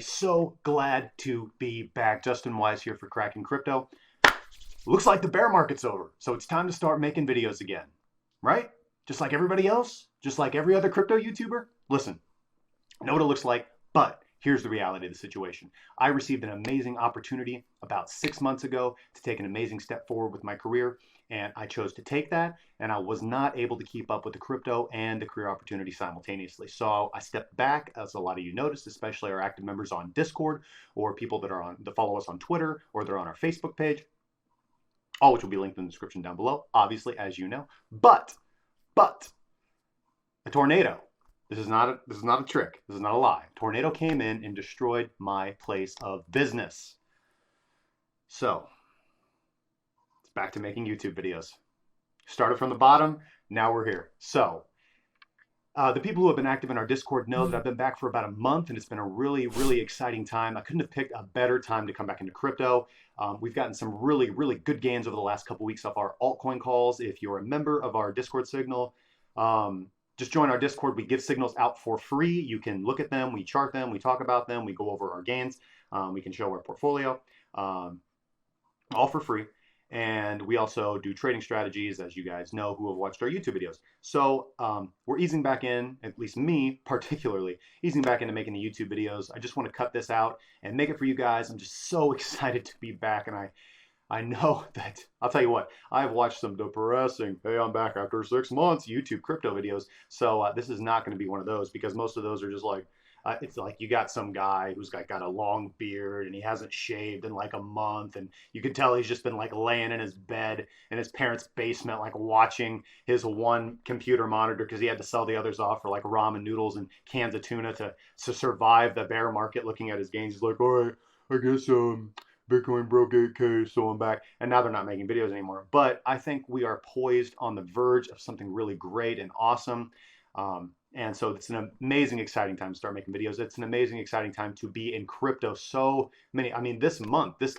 So glad to be back. Justin Wise here for Cracking Crypto. Looks like the bear market's over, so it's time to start making videos again, right? Just like everybody else, just like every other crypto YouTuber. Listen, I know what it looks like, but here's the reality of the situation. I received an amazing opportunity about 6 months ago to take an amazing step forward with my career, and I chose to take that, and I was not able to keep up with the crypto and the career opportunity simultaneously. So I stepped back, as a lot of you noticed, especially our active members on Discord or people that follow us on Twitter or they're on our Facebook page, all which will be linked in the description down below, obviously, as you know. But a tornado. This is not a trick. This is not a lie. A tornado came in and destroyed my place of business. So it's back to making YouTube videos. Started from the bottom. Now we're here. So the people who have been active in our Discord know that I've been back for about a month, and it's been a really, really exciting time. I couldn't have picked a better time to come back into crypto. We've gotten some really, really good gains over the last couple weeks off our altcoin calls. If you're a member of our Discord signal, just join our Discord. We give signals out for free. You can look at them, we chart them, we talk about them, we go over our gains, we can show our portfolio, all for free. And we also do trading strategies, as you guys know who have watched our YouTube videos. So we're easing back in, at least me particularly, easing back into making the YouTube videos. I just want to cut this out and make it for you guys. I'm just so excited to be back, and I know that, I'll tell you what, I've watched some depressing, hey, I'm back after 6 months, YouTube crypto videos. So this is not going to be one of those, because most of those are just like, it's like you got some guy who's got a long beard and he hasn't shaved in like a month, and you can tell he's just been like laying in his bed in his parents' basement, like watching his one computer monitor because he had to sell the others off for like ramen noodles and cans of tuna to survive the bear market. Looking at his gains, he's like, all right, I guess Bitcoin broke 8K, so I'm back. And now they're not making videos anymore. But I think we are poised on the verge of something really great and awesome. And so it's an amazing, exciting time to start making videos. It's an amazing, exciting time to be in crypto. So many, I mean, this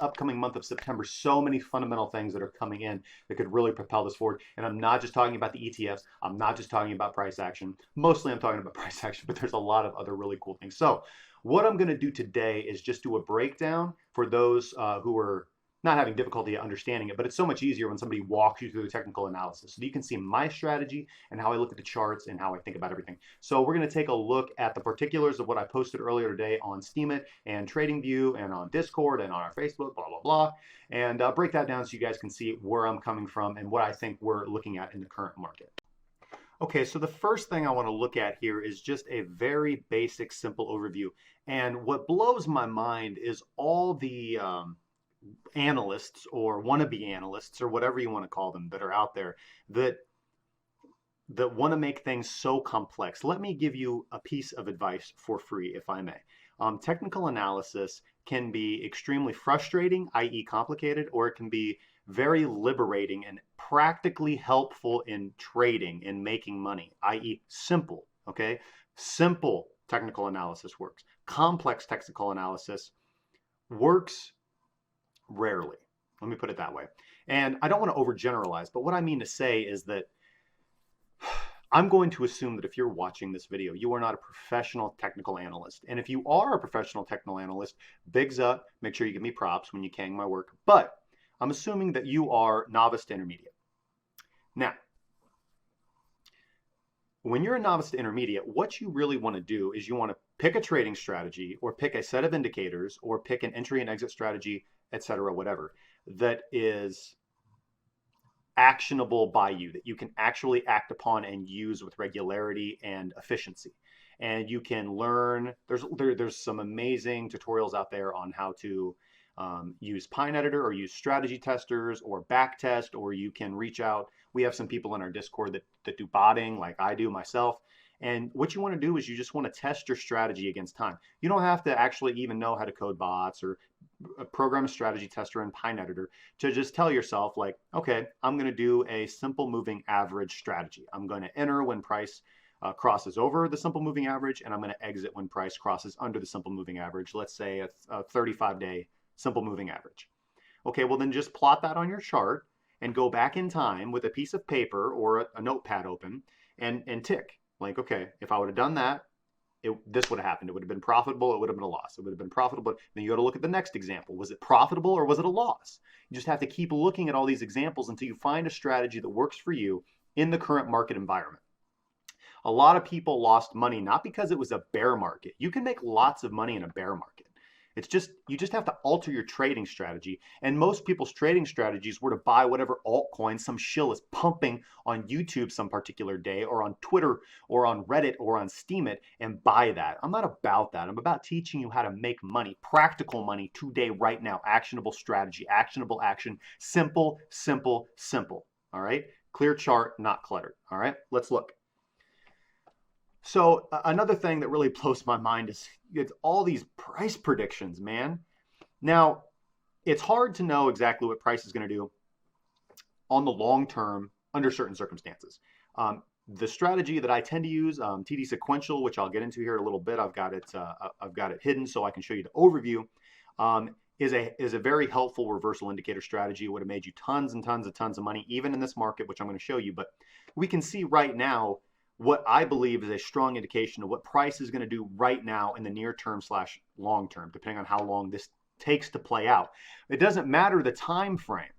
upcoming month of September, so many fundamental things that are coming in that could really propel this forward. And I'm not just talking about the ETFs. I'm not just talking about price action. Mostly I'm talking about price action, but there's a lot of other really cool things. So what I'm going to do today is just do a breakdown for those who are not having difficulty understanding it, but it's so much easier when somebody walks you through the technical analysis. So you can see my strategy and how I look at the charts and how I think about everything. So we're going to take a look at the particulars of what I posted earlier today on Steemit and TradingView and on Discord and on our Facebook, blah, blah, blah, and break that down so you guys can see where I'm coming from and what I think we're looking at in the current market. Okay, so the first thing I want to look at here is just a very basic, simple overview. And what blows my mind is all the analysts or wannabe analysts or whatever you want to call them that are out there that want to make things so complex. Let me give you a piece of advice for free, if I may. Technical analysis can be extremely frustrating, i.e. complicated, or it can be very liberating and practically helpful in trading and making money, i.e. simple, okay? Simple technical analysis works. Complex technical analysis works rarely. Let me put it that way. And I don't want to overgeneralize, but what I mean to say is that I'm going to assume that if you're watching this video, you are not a professional technical analyst. And if you are a professional technical analyst, bigs up, make sure you give me props when you can my work. But I'm assuming that you are novice to intermediate. Now, when you're a novice to intermediate, what you really want to do is you want to pick a trading strategy or pick a set of indicators or pick an entry and exit strategy, etc., whatever, that is actionable by you, that you can actually act upon and use with regularity and efficiency. And you can learn, there's some amazing tutorials out there on how to use Pine Editor or use strategy testers or backtest, or you can reach out. We have some people in our Discord that do botting like I do myself. And what you want to do is you just want to test your strategy against time. You don't have to actually even know how to code bots or program a strategy tester in Pine Editor to just tell yourself like, okay, I'm going to do a simple moving average strategy. I'm going to enter when price crosses over the simple moving average, and I'm going to exit when price crosses under the simple moving average. Let's say a 35-day simple moving average. Okay, well then just plot that on your chart and go back in time with a piece of paper or a notepad open and tick. Like, okay, if I would have done that this would have happened. It would have been profitable. It would have been a loss. It would have been profitable. Then you got to look at the next example. Was it profitable or was it a loss? You just have to keep looking at all these examples until you find a strategy that works for you in the current market environment. A lot of people lost money not because it was a bear market. You can make lots of money in a bear market. It's just, you just have to alter your trading strategy. And most people's trading strategies were to buy whatever altcoin some shill is pumping on YouTube some particular day, or on Twitter or on Reddit or on Steemit, and buy that. I'm not about that. I'm about teaching you how to make money, practical money today, right now. Actionable strategy, actionable action, simple, simple, simple. All right. Clear chart, not cluttered. All right. Let's look. So another thing that really blows my mind is it's all these price predictions, man. Now, it's hard to know exactly what price is going to do on the long term under certain circumstances. The strategy that I tend to use, TD sequential, which I'll get into here in a little bit, I've got it hidden so I can show you the overview, is a very helpful reversal indicator strategy. It would have made you tons and tons of money, even in this market, which I'm going to show you. But we can see right now what I believe is a strong indication of what price is going to do right now in the near term / long term, depending on how long this takes to play out. It doesn't matter the time frame.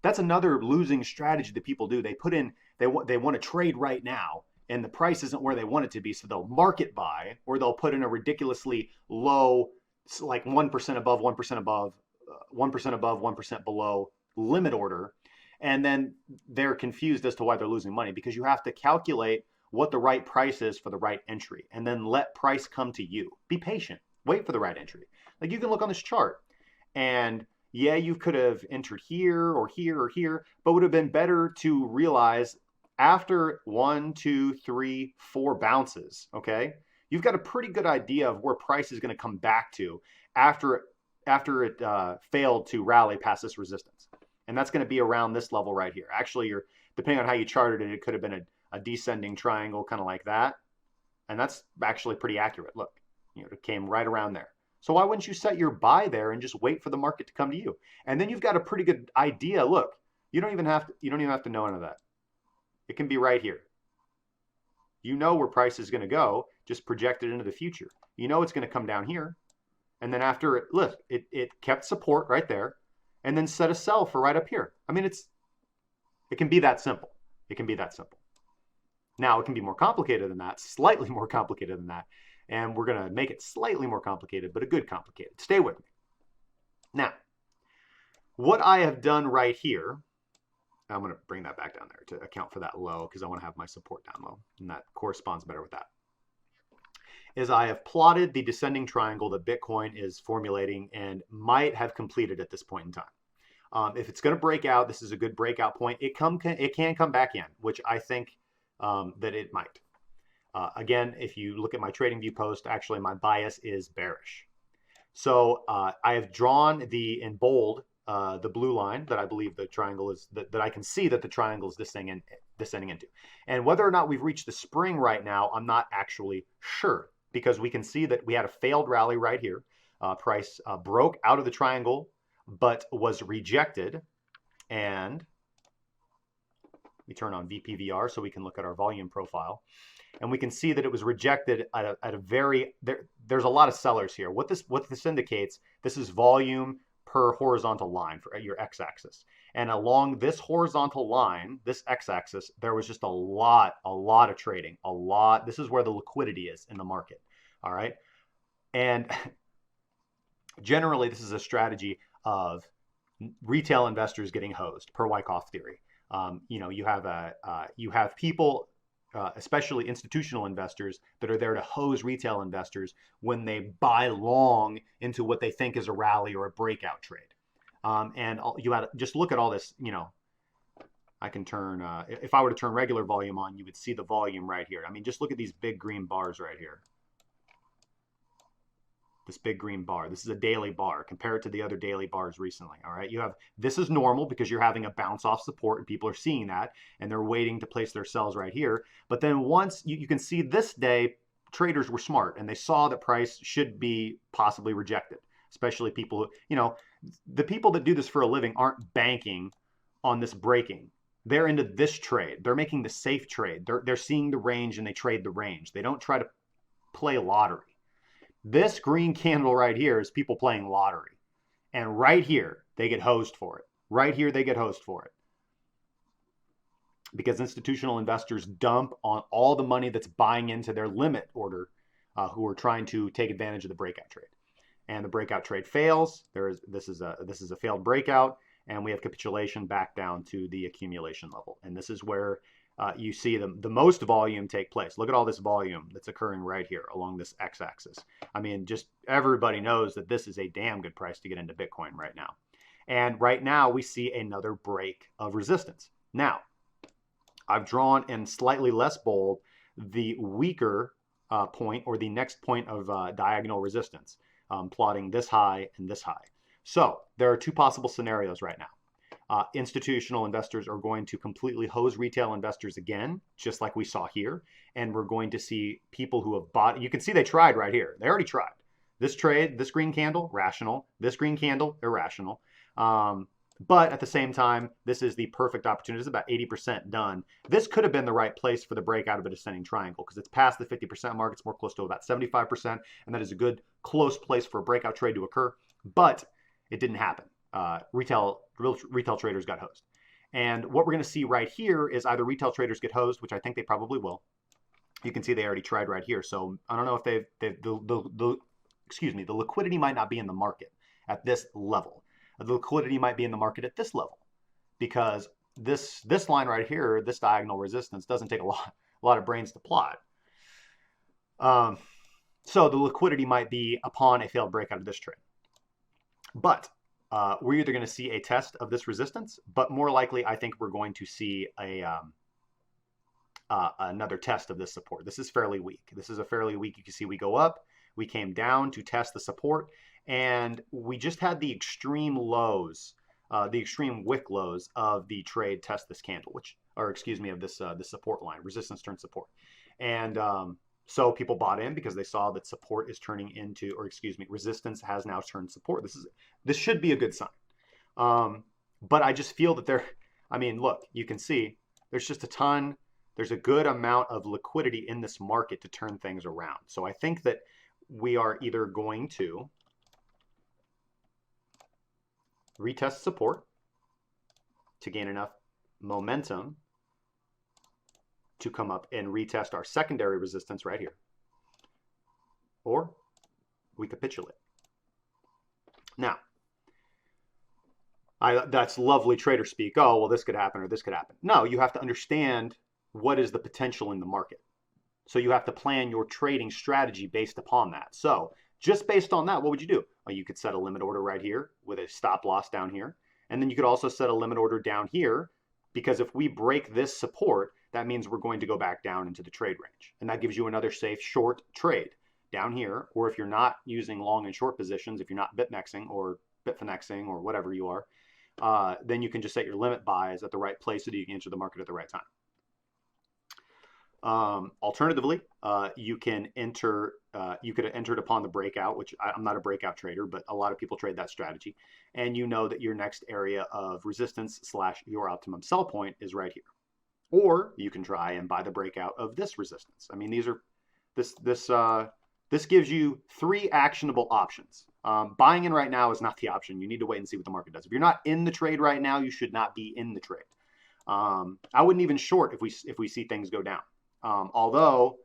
That's another losing strategy that people do. They put in, they want to trade right now, and the price isn't where they want it to be, so they'll market buy, or they'll put in a ridiculously low, like 1% above, 1% above, 1% above, 1% below limit order, and then they're confused as to why they're losing money, because you have to calculate what the right price is for the right entry, and then let price come to you. Be patient. Wait for the right entry. Like, you can look on this chart, and yeah, you could have entered here or here or here, but would have been better to realize after 1, 2, 3, 4 bounces, okay, you've got a pretty good idea of where price is going to come back to after it failed to rally past this resistance. And that's going to be around this level right here. Actually, depending on how you charted it, it could have been a descending triangle, kind of like that. And that's actually pretty accurate. Look, it came right around there. So why wouldn't you set your buy there and just wait for the market to come to you? And then you've got a pretty good idea. Look, you don't even have to know any of that. It can be right here. You know where price is going to go, just project it into the future. You know it's going to come down here. And then after it kept support right there, and then set a sell for right up here. I mean, it can be that simple. It can be that simple. Now, it can be more complicated than that, slightly more complicated than that. And we're going to make it slightly more complicated, but a good complicated. Stay with me. Now, what I have done right here, I'm going to bring that back down there to account for that low, because I want to have my support down low, and that corresponds better with that, is I have plotted the descending triangle that Bitcoin is formulating and might have completed at this point in time. If it's going to break out, this is a good breakout point. It can come back in, which I think that it might. Again, if you look at my TradingView post, actually my bias is bearish. So I have drawn in bold the blue line that I believe the triangle is, that I can see that the triangle is descending into. And whether or not we've reached the spring right now, I'm not actually sure, because we can see that we had a failed rally right here. Price broke out of the triangle, but was rejected. And we turn on VPVR so we can look at our volume profile. And we can see that it was rejected at a very, there's a lot of sellers here. What this indicates, this is volume per horizontal line for your x-axis. And along this horizontal line, this x-axis, there was just a lot of trading, a lot. This is where the liquidity is in the market, all right? And generally, this is a strategy of retail investors getting hosed, per Wyckoff theory. You have people, especially institutional investors, that are there to hose retail investors when they buy long into what they think is a rally or a breakout trade. And you had just look at all this. I can turn, if I were to turn regular volume on, you would see the volume right here. I mean, just look at these big green bars right here. This big green bar. This is a daily bar. Compare it to the other daily bars recently. All right. This is normal because you're having a bounce off support and people are seeing that and they're waiting to place their sells right here. But then once you can see this day, traders were smart and they saw that price should be possibly rejected, especially people who, the people that do this for a living aren't banking on this breaking. They're into this trade. They're making the safe trade. They're seeing the range and they trade the range. They don't try to play lottery. This green candle right here is people playing lottery. And right here, they get hosed for it. Right here, they get hosed for it. Because institutional investors dump on all the money that's buying into their limit order, who are trying to take advantage of the breakout trade. And the breakout trade fails. This is a failed breakout, and we have capitulation back down to the accumulation level. And this is where you see the most volume take place. Look at all this volume that's occurring right here along this x-axis. I mean, just everybody knows that this is a damn good price to get into Bitcoin right now. And right now we see another break of resistance. Now, I've drawn in slightly less bold the weaker point, or the next point of diagonal resistance, plotting this high and this high. So there are two possible scenarios right now. Institutional investors are going to completely hose retail investors again, just like we saw here. And we're going to see people who have bought. You can see they tried right here. They already tried. This trade, this green candle, rational. This green candle, irrational. But at the same time, this is the perfect opportunity. It's about 80% done. This could have been the right place for the breakout of a descending triangle because it's past the 50% mark. It's more close to about 75%. And that is a good close place for a breakout trade to occur. But it didn't happen. Retail traders got hosed. And what we're going to see right here is either retail traders get hosed, which I think they probably will. You can see they already tried right here. So I don't know if the liquidity might not be in the market at this level. The liquidity might be in the market at this level, because this line right here, this diagonal resistance, doesn't take a lot of brains to plot. So the liquidity might be upon a failed breakout of this trade. But we're either going to see a test of this resistance, but more likely, I think we're going to see another test of this support. This is fairly weak. This is a fairly weak. You can see we go up, we came down to test the support, and we just had the extreme lows, the extreme wick lows of the trade test this candle, of this support line, resistance turn support. And so people bought in because they saw that support is turning into, resistance has now turned support. This should be a good sign. But I just feel that look, you can see there's a good amount of liquidity in this market to turn things around. So I think that we are either going to retest support to gain enough momentum to come up and retest our secondary resistance right here, or we capitulate. Now, that's lovely trader speak. Oh, well, this could happen or this could happen. No, you have to understand what is the potential in the market. So you have to plan your trading strategy based upon that. So just based on that, what would you do? Well, you could set a limit order right here with a stop loss down here. And then you could also set a limit order down here, because if we break this support, that means we're going to go back down into the trade range. And that gives you another safe short trade down here. Or if you're not using long and short positions, if you're not BitMEXing or Bitfinexing or whatever you are, then you can just set your limit buys at the right place so that you can enter the market at the right time. Alternatively, you could have entered upon the breakout, which I'm not a breakout trader, but a lot of people trade that strategy. And you know that your next area of resistance / your optimum sell point is right here. Or you can try and buy the breakout of this resistance. I mean, this gives you 3 actionable options. Buying in right now is not the option. You need to wait and see what the market does. If you're not in the trade right now, you should not be in the trade. I wouldn't even short if we see things go down. Although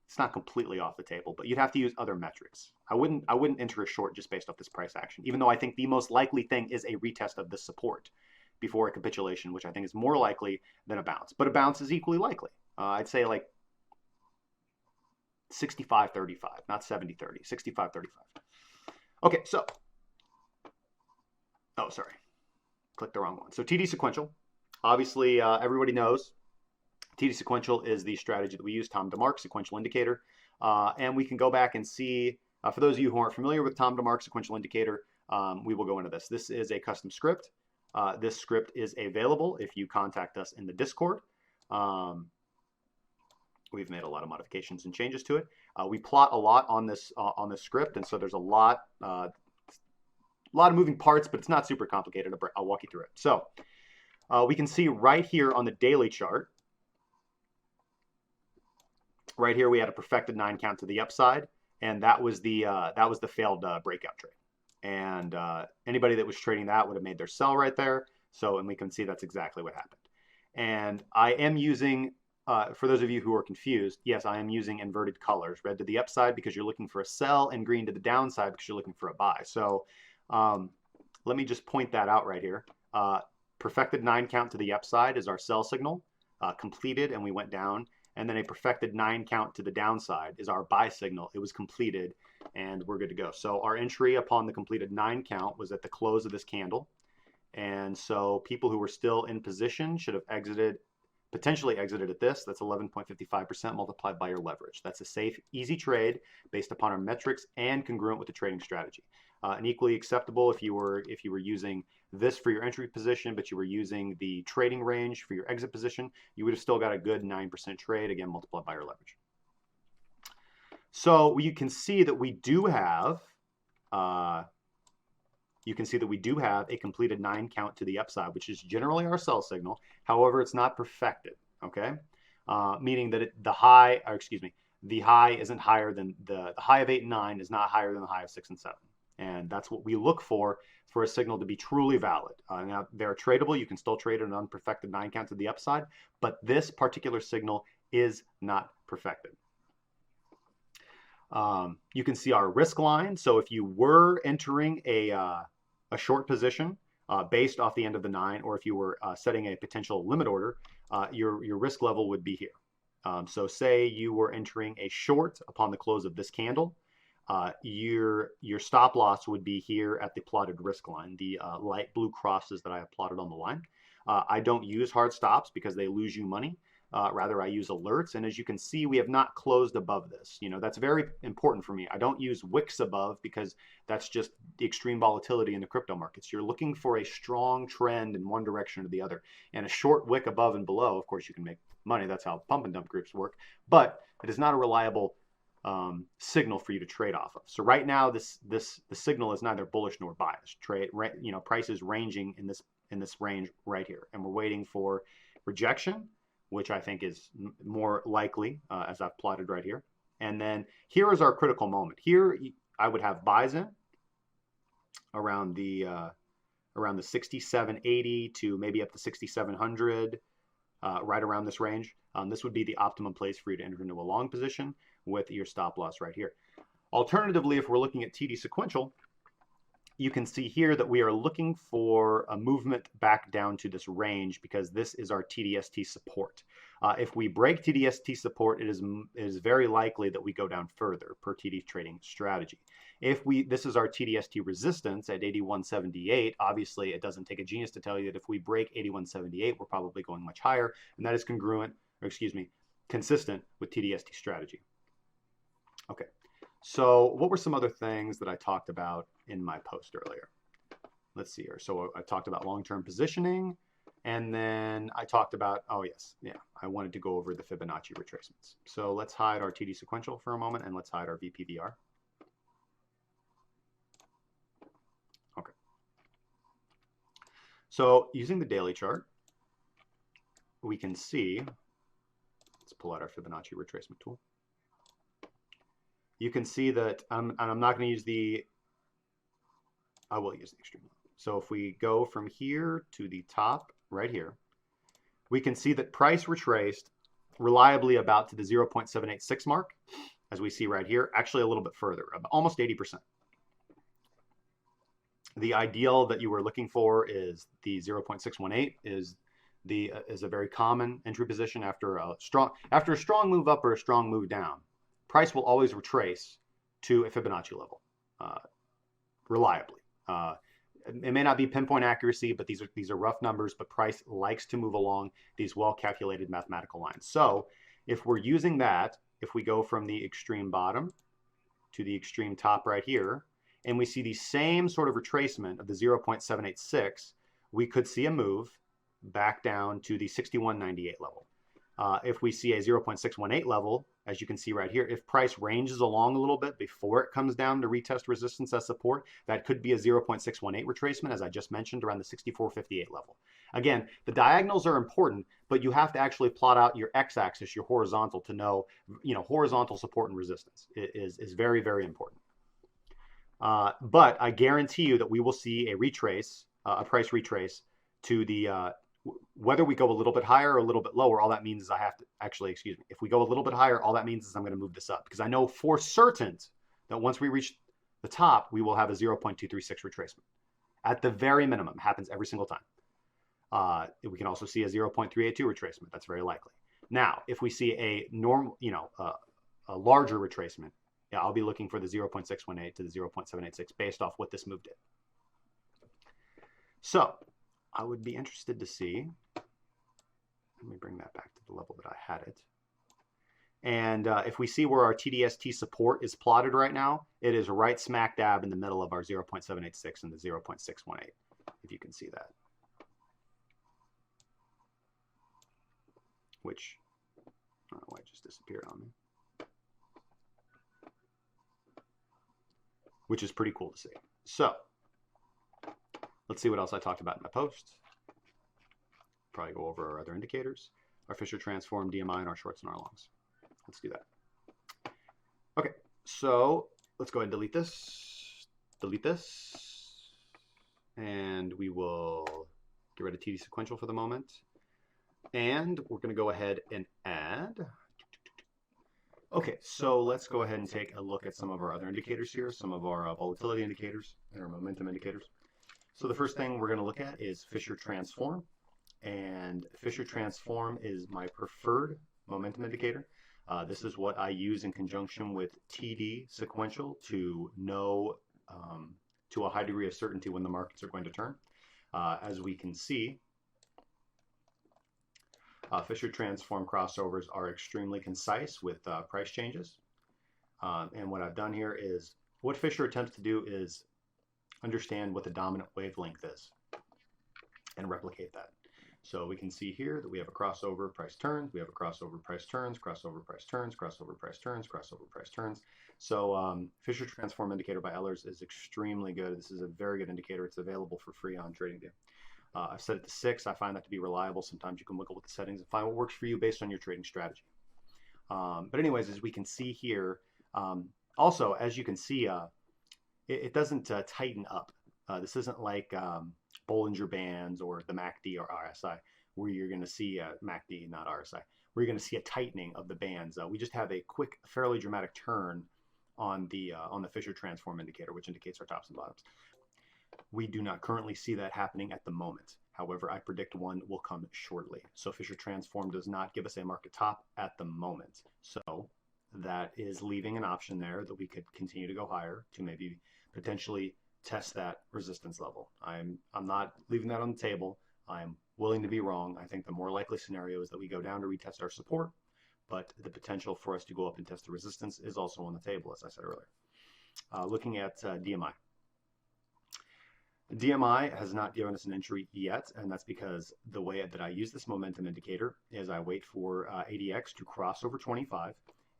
it's not completely off the table, but you'd have to use other metrics. I wouldn't enter a short just based off this price action, even though I think the most likely thing is a retest of the support before a capitulation, which I think is more likely than a bounce. But a bounce is equally likely. I'd say like 65-35, not 70-30, 65-35. Okay, so, oh, sorry. Click the wrong one. So TD sequential, obviously everybody knows TD sequential is the strategy that we use, Tom DeMark sequential indicator. And we can go back and see, for those of you who aren't familiar with Tom DeMark sequential indicator, we will go into this. This is a custom script. This script is available if you contact us in the Discord. We've made a lot of modifications and changes to it. We plot a lot on this script, and so there's a lot of moving parts, but it's not super complicated. I'll walk you through it. So we can see right here on the daily chart Right here we had a perfected 9 count to the upside, and that was the failed breakout trade. And anybody that was trading that would have made their sell right there. So, and we can see that's exactly what happened. And I am using, for those of you who are confused, yes, I am using inverted colors, red to the upside because you're looking for a sell, and green to the downside because you're looking for a buy. So let me just point that out right here. Perfected 9 count to the upside is our sell signal, completed, and we went down. And then a perfected 9 count to the downside is our buy signal. It was completed, and we're good to go. So our entry upon the completed 9 count was at the close of this candle. And so people who were still in position should have exited, potentially exited at this. That's 11.55% multiplied by your leverage. That's a safe, easy trade based upon our metrics and congruent with the trading strategy. And equally acceptable if you were using this for your entry position, but you were using the trading range for your exit position, you would have still got a good 9% trade, again, multiplied by your leverage. So you can see that we do have a completed 9 count to the upside, which is generally our sell signal. However, it's not perfected, okay? Meaning that the high isn't higher than the high of 8 and 9 is not higher than the high of 6 and 7. And that's what we look for a signal to be truly valid. Now, they're tradable. You can still trade an unperfected 9 count to the upside, but this particular signal is not perfected. You can see our risk line. So if you were entering a short position based off the end of the 9, or if you were setting a potential limit order, your risk level would be here. So say you were entering a short upon the close of this candle. Your stop loss would be here at the plotted risk line, the light blue crosses that I have plotted on the line. I don't use hard stops because they lose you money. Rather, I use alerts. And as you can see, we have not closed above this. That's very important for me. I don't use wicks above because that's just the extreme volatility in the crypto markets. You're looking for a strong trend in one direction or the other. And a short wick above and below, of course, you can make money. That's how pump and dump groups work. But it is not a reliable signal for you to trade off of. So right now, the signal is neither bullish nor biased. Price is ranging in this range right here, and we're waiting for rejection, which I think is more likely, as I've plotted right here. And then here is our critical moment. Here I would have buys in around the 6780 to maybe up to 6700, right around this range. This would be the optimum place for you to enter into a long position with your stop loss right here. Alternatively, if we're looking at TD sequential, you can see here that we are looking for a movement back down to this range because this is our TDST support. If we break TDST support, it is very likely that we go down further per TD trading strategy. This is our TDST resistance at 8178. Obviously, it doesn't take a genius to tell you that if we break 8178, we're probably going much higher, and that is consistent with TDST strategy. Okay, so what were some other things that I talked about in my post earlier? Let's see here. So I talked about long-term positioning, and then I talked about, I wanted to go over the Fibonacci retracements. So let's hide our TD sequential for a moment, and let's hide our VPVR. Okay. So using the daily chart, we can see, let's pull out our Fibonacci retracement tool. You can see that, and I'm not going to use I will use the extreme. So if we go from here to the top right here, we can see that price retraced reliably about to the 0.786 mark, as we see right here, actually a little bit further, almost 80%. The ideal that you were looking for is the 0.618 is a very common entry position after a strong move up or a strong move down. Price will always retrace to a Fibonacci level reliably. It may not be pinpoint accuracy, but these are rough numbers, but price likes to move along these well-calculated mathematical lines. So if we're using that, if we go from the extreme bottom to the extreme top right here, and we see the same sort of retracement of the 0.786, we could see a move back down to the 6198 level. If we see a 0.618 level, as you can see right here, if price ranges along a little bit before it comes down to retest resistance as support, that could be a 0.618 retracement, as I just mentioned, around the 6458 level. Again, the diagonals are important, but you have to actually plot out your x-axis, your horizontal, to know, horizontal support and resistance is very, very important. But I guarantee you that we will see a retrace, a price retrace to the, whether we go a little bit higher or a little bit lower, all that means is I have to, actually, excuse me, if we go a little bit higher, all that means is I'm going to move this up, because I know for certain that once we reach the top, we will have a 0.236 retracement. At the very minimum, happens every single time. We can also see a 0.382 retracement. That's very likely. Now, if we see a normal, a larger retracement, yeah, I'll be looking for the 0.618 to the 0.786 based off what this move did. So I would be interested to see, let me bring that back to the level that I had it. And if we see where our TDST support is plotted right now, it is right smack dab in the middle of our 0.786 and the 0.618, if you can see that. Which, I don't know why it just disappeared on me. Which is pretty cool to see. So, let's see what else I talked about in my post. Probably go over our other indicators, our Fisher transform, DMI, and our shorts and our longs. Let's do that. Okay, so let's go ahead and delete this, and we will get rid of TD sequential for the moment. And we're going to go ahead and add. Okay, so let's go ahead and take a look at some of our other indicators here, some of our volatility indicators and our momentum indicators. So the first thing we're going to look at is Fisher transform, and Fisher transform is my preferred momentum indicator. This is what I use in conjunction with TD sequential to know to a high degree of certainty when the markets are going to turn. As we can see, Fisher transform crossovers are extremely concise with price changes. And what I've done here is, what Fisher attempts to do is understand what the dominant wavelength is and replicate that. So we can see here that we have a crossover, price turns, we have a crossover, price turns, crossover, price turns, crossover, price turns, crossover, price turns. So Fisher transform indicator by Ehlers is extremely good. This is a very good indicator. It's available for free on TradingView. I've set it to 6. I find that to be reliable. Sometimes you can look at what the settings and find what works for you based on your trading strategy. But anyways, as we can see here, also, as you can see, it doesn't tighten up. This isn't like Bollinger Bands or the MACD or RSI, where you're going to see MACD, not RSI, where you're going to see a tightening of the bands. We just have a quick, fairly dramatic turn on the Fisher transform indicator, which indicates our tops and bottoms. We do not currently see that happening at the moment. However, I predict one will come shortly. So Fisher transform does not give us a market top at the moment. So that is leaving an option there that we could continue to go higher to maybe potentially test that resistance level. I'm not leaving that on the table. I'm willing to be wrong. I think the more likely scenario is that we go down to retest our support, but the potential for us to go up and test the resistance is also on the table, as I said earlier. Looking at DMI. DMI has not given us an entry yet, and that's because the way that I use this momentum indicator is I wait for ADX to cross over 25,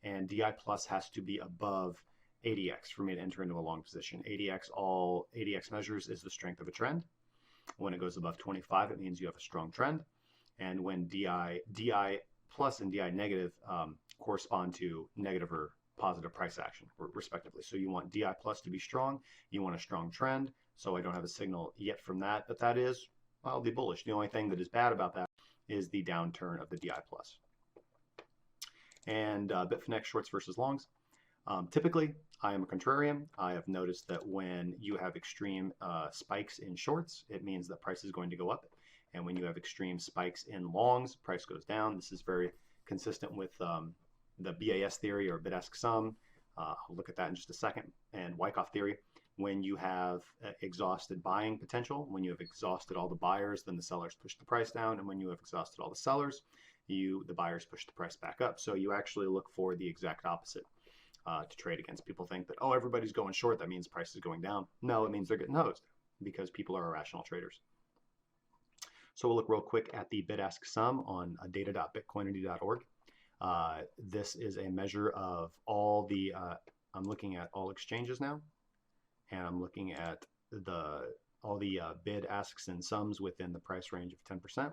and DI plus has to be above ADX for me to enter into a long position. All ADX measures is the strength of a trend. When it goes above 25, it means you have a strong trend. And when DI plus and DI negative correspond to negative or positive price action, respectively. So you want DI plus to be strong, you want a strong trend. So I don't have a signal yet from that, but that is mildly bullish. The only thing that is bad about that is the downturn of the DI plus. And Bitfinex shorts versus longs. Typically, I am a contrarian. I have noticed that when you have extreme spikes in shorts, it means that price is going to go up. And when you have extreme spikes in longs, price goes down. This is very consistent with the BAS theory or bid-ask sum. I'll look at that in just a second. And Wyckoff theory. When you have exhausted buying potential, when you have exhausted all the buyers, then the sellers push the price down. And when you have exhausted all the sellers, the buyers push the price back up. So you actually look for the exact opposite to trade against. People think that, oh, everybody's going short, that means price is going down. No, it means they're getting hosed because people are irrational traders. So we'll look real quick at the bid-ask sum on data.bitcoinity.org. This is a measure of all the, I'm looking at all exchanges now, and I'm looking at bid, asks, and sums within the price range of 10%.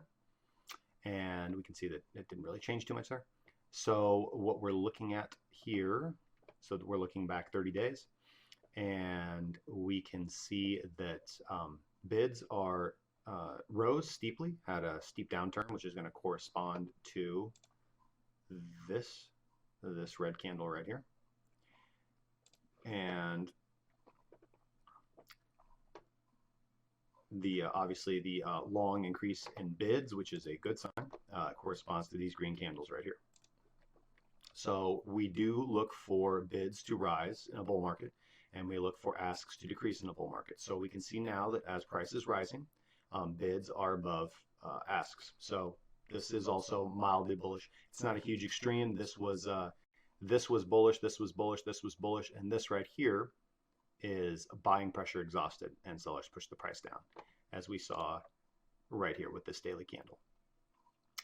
And we can see that it didn't really change too much there. So what we're looking at here, so we're looking back 30 days, and we can see that bids are rose steeply, had a steep downturn, which is going to correspond to this red candle right here. And obviously the long increase in bids, which is a good sign, corresponds to these green candles right here. So we do look for bids to rise in a bull market, and we look for asks to decrease in a bull market. So we can see now that as price is rising, bids are above asks. So this is also mildly bullish. It's not a huge extreme. This was bullish, this was bullish, this was bullish, and this right here is buying pressure exhausted, and sellers push the price down, as we saw right here with this daily candle.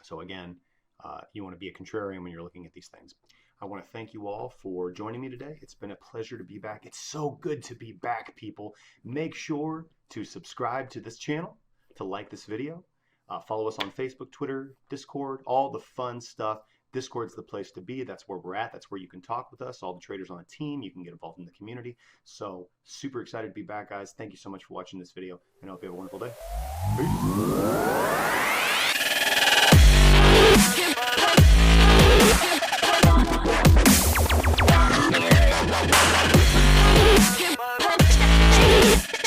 So again, you want to be a contrarian when you're looking at these things. I want to thank you all for joining me today. It's been a pleasure to be back. It's so good to be back, people. Make sure to subscribe to this channel, to like this video, follow us on Facebook, Twitter, Discord, all the fun stuff. Discord's the place to be. That's where we're at. That's where you can talk with us, all the traders on the team. You can get involved in the community. So super excited to be back, guys. Thank you so much for watching this video, and I hope you have a wonderful day. Peace.